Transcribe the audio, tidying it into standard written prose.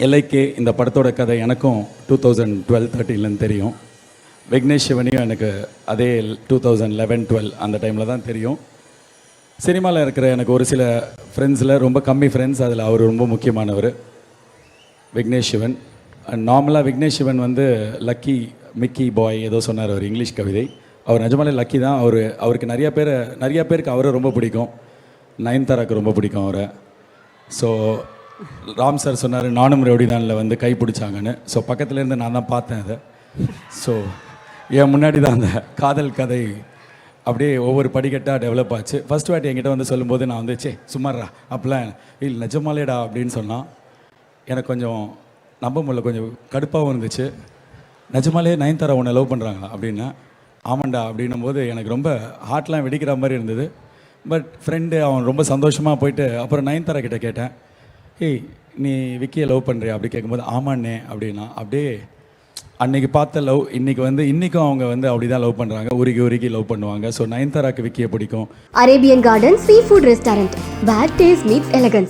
எல்ஐகே இந்த படத்தோட கதை எனக்கும் 2012-13 தெரியும். விக்னேஷ் சிவனையும் எனக்கு அதே 2011-12 அந்த டைமில் தான் தெரியும். சினிமாவில் இருக்கிற எனக்கு ஒரு சில ஃப்ரெண்ட்ஸில் ரொம்ப கம்மி ஃப்ரெண்ட்ஸ், அதில் அவர் ரொம்ப முக்கியமானவர் விக்னேஷ் சிவன். நார்மலாக விக்னேஷ் சிவன் வந்து லக்கி மிக்கி பாய் ஏதோ சொன்னார் அவர், இங்கிலீஷ் கவிதை. அவர் நிஜமாலே லக்கி தான். அவருக்கு நிறைய பேருக்கு அவரை ரொம்ப பிடிக்கும். நயன்தாராக்கு ரொம்ப பிடிக்கும் அவரை. ஸோ ராம் சார் சொன்னார் நானும் ரவுடிதானில் வந்து கை பிடிச்சாங்கன்னு. ஸோ பக்கத்துலேருந்து நான் தான் பார்த்தேன் அதை. ஸோ என் முன்னாடி தான் அந்த காதல் கதை அப்படியே ஒவ்வொரு படிக்கட்டாக டெவலப் ஆச்சு. ஃபஸ்ட் வாட்டி என்கிட்ட வந்து சொல்லும்போது நான் வந்து சும்மாறா அப்படிலாம் இல்லை நிஜமாலேடா அப்படின்னு சொன்னான். எனக்கு கொஞ்சம் நம்ப முடியல, கொஞ்சம் கடுப்பாகவும் இருந்துச்சு. நிஜமாலே நயன்தாரா உன்னை லவ் பண்ணுறாங்களா அப்படின்னா ஆமாண்டா அப்படின்னும் போது எனக்கு ரொம்ப ஹார்ட்லாம் வெடிக்கிற மாதிரி இருந்தது. பட் ஃப்ரெண்டு அவன் ரொம்ப சந்தோஷமாக போயிட்டு அப்புறம் நயன்தாரா கிட்டே கேட்டேன், ஏய் நீ விக்கியை லவ் பண்ணுறியா அப்படி கேட்கும்போது ஆமாண்ணே அப்படின்னா அப்படியே அன்றைக்கி பார்த்த லவ் இன்றைக்கும் அவங்க வந்து அப்படி தான் லவ் பண்ணுறாங்க, உருகி லவ் பண்ணுவாங்க. ஸோ நயன்தாராக்கு விக்கியை பிடிக்கும். Arabian garden sea food restaurant, where taste meets elegance.